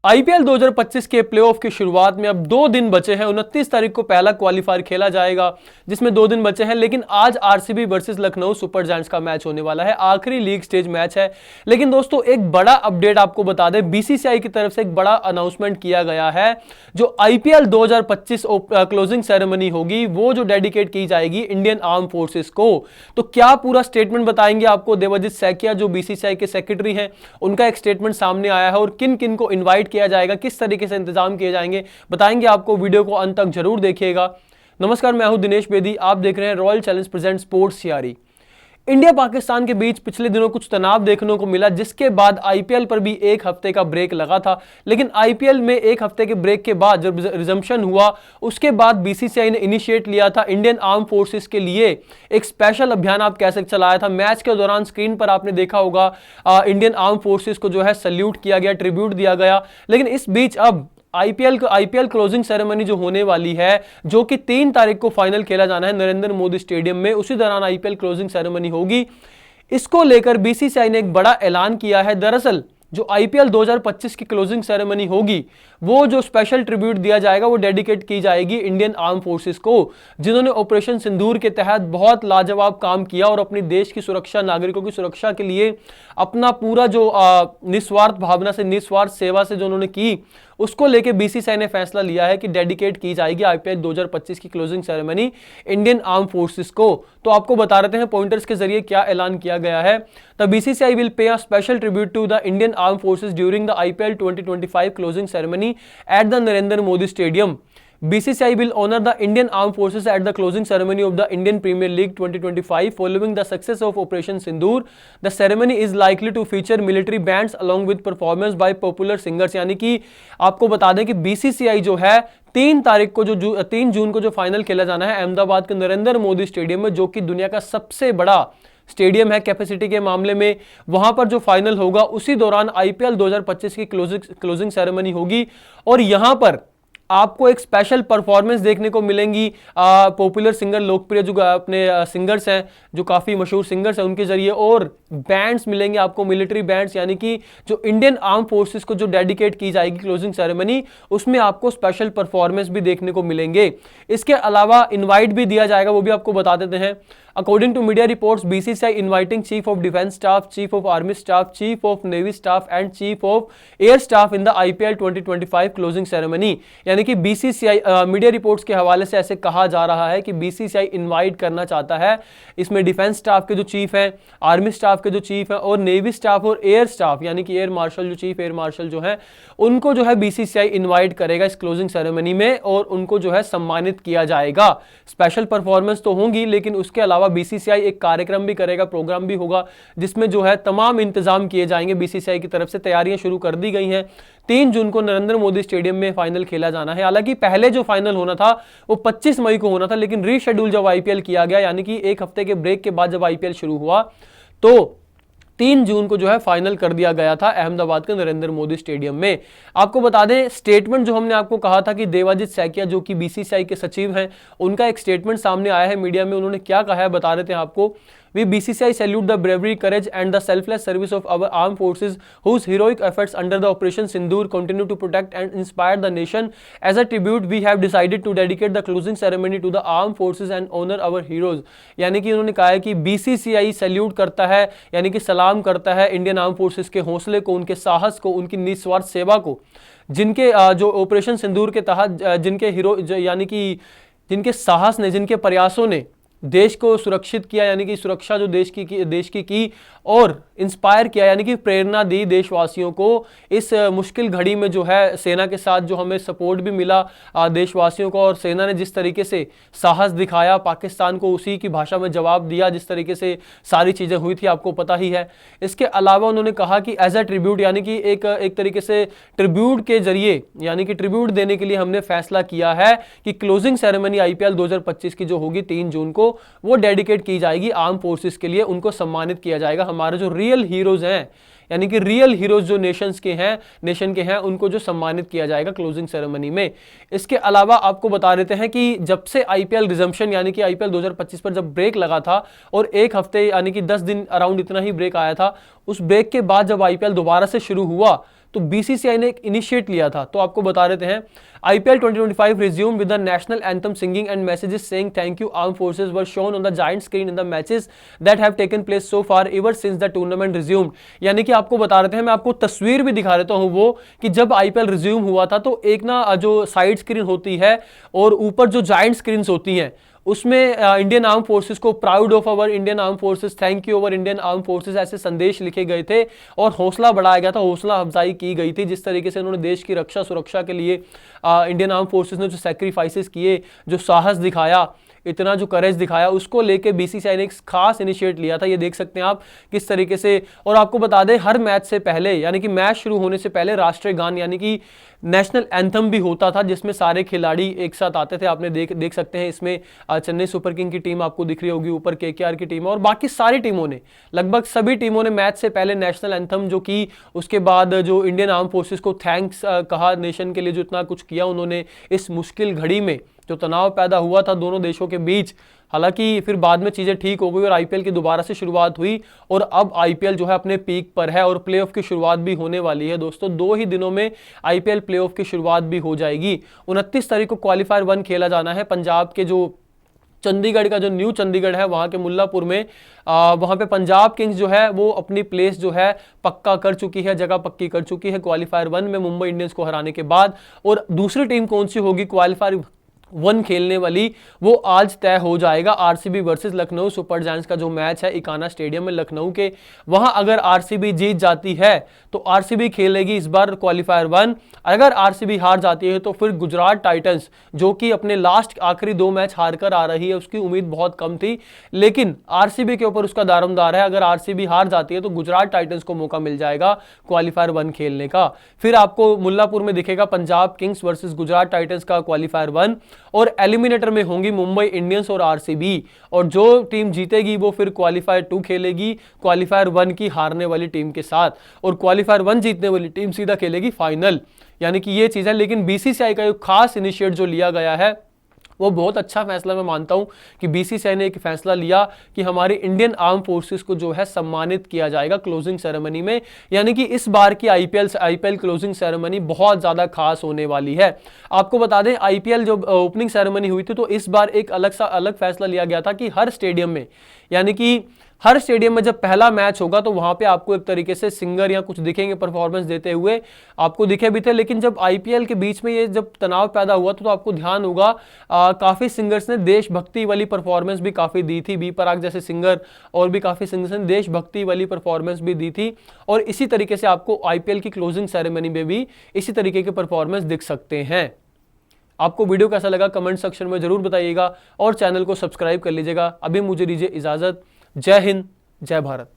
IPL 2025 के playoff की शुरुआत में अब 2 दिन बचे हैं। 29 तारीख को पहला क्वालिफायर खेला जाएगा जिसमें 2 दिन बचे हैं, लेकिन आज RCB versus Lucknow super giants का मैच होने वाला है। आखिरी लीग स्टेज मैच है। लेकिन दोस्तों एक बड़ा अपडेट आपको बता दें, बीसीसीआई की तरफ से एक बड़ा अनाउंसमेंट किया गया है। जो आईपीएल 2025 क्लोजिंग सेरेमनी होगी वो जो डेडिकेट की जाएगी इंडियन आर्म फोर्सेस को। तो क्या पूरा स्टेटमेंट बताएंगे आपको। देवाजीत सैकिया जो बीसीसीआई के सेक्रेटरी हैं उनका एक स्टेटमेंट सामने आया है और किन किन को इन्वाइट किया जाएगा, किस तरीके से इंतजाम किए जाएंगे बताएंगे आपको। वीडियो को अंत तक जरूर देखिएगा। नमस्कार, मैं हूं दिनेश बेदी, आप देख रहे हैं रॉयल चैलेंज प्रेजेंट स्पोर्ट्स सियारी। इंडिया पाकिस्तान के बीच पिछले दिनों कुछ तनाव देखने को मिला, जिसके बाद आईपीएल पर भी एक हफ्ते का ब्रेक लगा था। लेकिन आईपीएल में एक हफ्ते के ब्रेक के बाद जब रिजम्पशन हुआ उसके बाद बीसीसीआई ने इनिशिएट लिया था इंडियन आर्म फोर्सेस के लिए एक स्पेशल अभियान आप कह सकते चलाया था। मैच के दौरान स्क्रीन पर आपने देखा होगा इंडियन आर्म फोर्सेस को जो है सल्यूट किया गया, ट्रिब्यूट दिया गया। लेकिन इस बीच अब आईपीएल क्लोजिंग सेरेमनी जो होने वाली है, जो कि 3 तारीख को फाइनल खेला जाना है नरेंद्र मोदी स्टेडियम में, उसी दौरान आईपीएल क्लोजिंग सेरेमनी होगी। इसको लेकर बीसीसीआई ने एक बड़ा ऐलान किया है। दरअसल जो आईपीएल 2025 की क्लोजिंग सेरेमनी होगी वो जो स्पेशल ट्रिब्यूट दिया जाएगा वो डेडिकेट की जाएगी इंडियन आर्म फोर्सेस को, जिन्होंने ऑपरेशन सिंदूर के तहत बहुत लाजवाब काम किया और अपनी देश की सुरक्षा, नागरिकों की सुरक्षा के लिए अपना पूरा जो निस्वार्थ भावना से, निस्वार्थ सेवा से जो उन्होंने की, उसको लेके बीसीसीआई ने फैसला लिया है कि डेडिकेट की जाएगी आईपीएल 2025 की closing ceremony Indian arm forces को। तो आपको बता रहे हैं पॉइंटर्स के जरिए क्या ऐलान किया गया है। The BCCI will pay a special tribute to the Indian arm forces during the IPL 2025 closing ceremony at the Narendra Modi Stadium. BCCI will honor the Indian Armed Forces at the closing ceremony of the Indian Premier League 2025 following the success of Operation Sindoor. The ceremony is likely to feature military bands along with performance by popular singers. यानी कि आपको बता दें कि BCCI जो है 3 तारीख को 3 जून को जो फाइनल खेला जाना है अहमदाबाद के नरेंद्र मोदी स्टेडियम में, जो कि दुनिया का सबसे बड़ा स्टेडियम है कैपेसिटी के मामले में, वहां पर जो फाइनल होगा उसी दौरान आईपीएल 2025 की क्लोजिंग सेरेमनी होगी। और यहां पर आपको एक स्पेशल परफॉर्मेंस देखने को मिलेंगी पॉपुलर सिंगर, लोकप्रिय जो अपने सिंगर्स हैं, जो काफ़ी मशहूर सिंगर्स हैं, उनके जरिए, और बैंड्स मिलेंगे आपको, मिलिट्री बैंड्स, यानी कि जो इंडियन आर्म फोर्सेस को जो डेडिकेट की जाएगी क्लोजिंग सेरेमनी, उसमें आपको स्पेशल परफॉर्मेंस भी देखने को मिलेंगे। इसके अलावा इन्वाइट भी दिया जाएगा, वो भी आपको बता देते हैं। According to media reports, BCCI inviting Chief of Defence Staff, Chief of Army Staff, Chief of Navy Staff and Chief of Air Staff in the IPL 2025 closing ceremony। यानी कि BCCI मीडिया रिपोर्ट्स के हवाले से ऐसे कहा जा रहा है कि BCCI इनवाइट करना चाहता है इसमें डिफेंस स्टाफ के जो चीफ हैं, आर्मी स्टाफ के जो चीफ हैं, और नेवी स्टाफ और एयर स्टाफ यानी कि एयर मार्शल, जो चीफ एयर मार्शल जो है, उनको जो है BCCI इनवाइट करेगा इस क्लोजिंग सेरेमनी में और उनको जो है सम्मानित किया जाएगा। स्पेशल परफॉर्मेंस तो होंगी, लेकिन उसके अलावा बीसीसीआई एक कार्यक्रम भी करेगा, प्रोग्राम भी होगा, जिसमें जो है तमाम इंतजाम किए जाएंगे। बीसीसीआई की तरफ से तैयारियां शुरू कर दी गई हैं। 3 जून को नरेंद्र मोदी स्टेडियम में फाइनल खेला जाना है। हालांकि पहले जो फाइनल होना था वो 25 मई को होना था, लेकिन रीशेड्यूल जब आईपीएल किया गया, यानी कि एक हफ्ते के ब्रेक के बाद जब आईपीएल शुरू हुआ, तो 3 जून को जो है फाइनल कर दिया गया था अहमदाबाद के नरेंद्र मोदी स्टेडियम में। आपको बता दें स्टेटमेंट जो हमने आपको कहा था कि देवाजीत सैकिया जो कि बीसीसीआई के सचिव हैं, उनका एक स्टेटमेंट सामने आया है मीडिया में। उन्होंने क्या कहा है बता देते हैं आपको। We BCCI salute the bravery, courage and the selfless service of our armed forces whose heroic efforts under the Operation Sindoor continue to protect and inspire the nation. As a tribute, we have decided to dedicate the closing ceremony to the armed forces and honor our heroes. यानी कि उन्होंने कहा है कि BCCI salute करता है, यानी कि सलाम करता है इंडियन आर्म फोर्सेस के हौसले को, उनके साहस को, उनकी निस्वार्थ सेवा को, जिनके जो ऑपरेशन सिंदूर के तहत जिनके हीरो यानी कि जिनके साहस ने, जिनके प्रयासों ने देश को सुरक्षित किया, यानी कि सुरक्षा जो देश की की और इंस्पायर किया, यानी कि प्रेरणा दी देशवासियों को इस मुश्किल घड़ी में। जो है सेना के साथ जो हमें सपोर्ट भी मिला देशवासियों को, और सेना ने जिस तरीके से साहस दिखाया, पाकिस्तान को उसी की भाषा में जवाब दिया जिस तरीके से सारी चीज़ें हुई थी, आपको पता ही है। इसके अलावा उन्होंने कहा कि एज अ ट्रिब्यूट, यानी कि एक तरीके से ट्रिब्यूट के जरिए, यानी कि ट्रिब्यूट देने के लिए हमने फैसला किया है कि क्लोजिंग सेरेमनी आईपीएल 2025 की जो होगी 3 जून को, वो डेडिकेट की जाएगी आर्म फोर्सेस के लिए, उनको सम्मानित किया जाएगा। हमारे जो रियल हीरोज हैं, यानी कि रियल हीरोज जो नेशन के हैं, उनको जो सम्मानित किया जाएगा क्लोजिंग सेरेमनी में। इसके अलावा आपको बता देते हैं कि जब से आईपीएल रिजम्पशन, यानी कि आईपीएल 2025 पर जब ब्रेक लगा था और एक हफ्ते यानी कि 10 दिन अराउंड इतना ही ब्रेक आया था, उस ब्रेक के बाद जब आईपीएल दोबारा से शुरू हुआ तो बीसीसीआई ने एक इनिशिएट लिया था, तो आपको बता देते हैं। IPL 2025 resumed with the national anthem singing and messages saying thank you armed forces were shown on the giant screen in the matches that have taken place so far ever since the tournament resumed। यानी कि आपको बता रहे थे, मैं आपको तस्वीर भी दिखा देता हूं वो, कि जब IPL रिज्यूम हुआ था तो एक ना जो साइड स्क्रीन होती है और ऊपर जो जाइंट स्क्रीन होती हैं, उसमें इंडियन आर्म फोर्सेस को proud of our Indian arm forces, thank you our Indian arm forces, ऐसे संदेश लिखे गए थे और हौसला बढ़ाया गया था, हौसला अफजाई की गई थी। जिस तरीके से उन्होंने देश की रक्षा सुरक्षा के लिए इंडियन आर्म फोर्सेस ने जो सैक्रिफाइसेस किए, जो साहस दिखाया, इतना जो करेज दिखाया, उसको लेके बीसीसीआई ने एक खास इनिशिएट लिया था। ये देख सकते हैं आप किस तरीके से। और आपको बता दें, हर मैच से पहले, यानी कि मैच शुरू होने से पहले राष्ट्रीय गान यानी कि नेशनल एंथम भी होता था, जिसमें सारे खिलाड़ी एक साथ आते थे। आपने देख सकते हैं इसमें चेन्नई सुपर किंग की टीम आपको दिख रही होगी, ऊपर केकेआर की टीम और बाकी सारी टीमों ने, लगभग सभी टीमों ने मैच से पहले नेशनल एंथम जो की, उसके बाद जो इंडियन आर्म फोर्सेस को थैंक्स कहा, नेशन के लिए जो इतना कुछ किया उन्होंने इस मुश्किल घड़ी में, जो तनाव पैदा हुआ था दोनों देशों के बीच। हालांकि फिर बाद में चीजें ठीक हो गई और आईपीएल की दोबारा से शुरुआत हुई और अब आईपीएल जो है अपने पीक पर है और प्लेऑफ की शुरुआत भी होने वाली है दोस्तों। 2 ही दिनों में आईपीएल प्लेऑफ की शुरुआत भी हो जाएगी। 29 तारीख को क्वालिफायर 1 खेला जाना है। पंजाब के जो चंडीगढ़ का जो न्यू चंडीगढ़ है, वहां के मुल्लापुर में वहां पे पंजाब किंग्स जो है वो अपनी प्लेस जो है पक्का कर चुकी है, जगह पक्की कर चुकी है क्वालिफायर 1 में मुंबई इंडियंस को हराने के बाद। और दूसरी टीम कौन सी होगी क्वालिफायर 1 खेलने वाली, वो आज तय हो जाएगा। RCB versus Lucknow super giants का जो मैच है इकाना स्टेडियम में लखनऊ के, वहां अगर आरसीबी जीत जाती है तो आरसीबी खेलेगी इस बार क्वालिफायर 1। अगर आरसीबी हार जाती है तो फिर गुजरात टाइटंस, जो कि अपने लास्ट आखिरी 2 मैच हार कर आ रही है, उसकी उम्मीद बहुत कम थी, लेकिन आरसीबी के ऊपर उसका दारोमदार है। अगर आरसीबी हार जाती है तो गुजरात टाइटंस को मौका मिल जाएगा क्वालिफायर 1 खेलने का। फिर आपको मुल्लापुर में दिखेगा Punjab Kings versus Gujarat Titans का क्वालिफायर 1 और एलिमिनेटर में होंगी मुंबई इंडियंस और आरसीबी, और जो टीम जीतेगी वो फिर क्वालिफायर 2 खेलेगी क्वालिफायर 1 की हारने वाली टीम के साथ, और क्वालिफायर 1 जीतने वाली टीम सीधा खेलेगी फाइनल। यानी कि ये चीज है। लेकिन बीसीसीआई का एक खास इनिशिएट जो लिया गया है वो बहुत अच्छा फैसला मैं मानता हूं कि बीसीसीआई ने एक फैसला लिया कि हमारी इंडियन आर्म फोर्सेस को जो है सम्मानित किया जाएगा क्लोजिंग सेरेमनी में। यानी कि इस बार की आईपीएल क्लोजिंग सेरेमनी बहुत ज्यादा खास होने वाली है। आपको बता दें, आईपीएल जो ओपनिंग सेरेमनी हुई थी तो इस बार एक अलग फैसला लिया गया था कि हर स्टेडियम में, यानी कि हर स्टेडियम में जब पहला मैच होगा तो वहां पे आपको एक तरीके से सिंगर या कुछ दिखेंगे परफॉर्मेंस देते हुए, आपको दिखे भी थे। लेकिन जब आईपीएल के बीच में ये जब तनाव पैदा हुआ तो आपको ध्यान होगा काफी सिंगर्स ने देशभक्ति वाली परफॉर्मेंस भी काफी दी थी। बी पराग जैसे सिंगर और भी काफी सिंगर्स ने देशभक्ति वाली परफॉर्मेंस भी दी थी, और इसी तरीके से आपको आईपीएल की क्लोजिंग सेरेमनी में भी इसी तरीके के परफॉर्मेंस दिख सकते हैं। आपको वीडियो कैसा लगा कमेंट सेक्शन में जरूर बताइएगा और चैनल को सब्सक्राइब कर लीजिएगा। अभी मुझे दीजिए इजाजत। जय हिंद, जय भारत।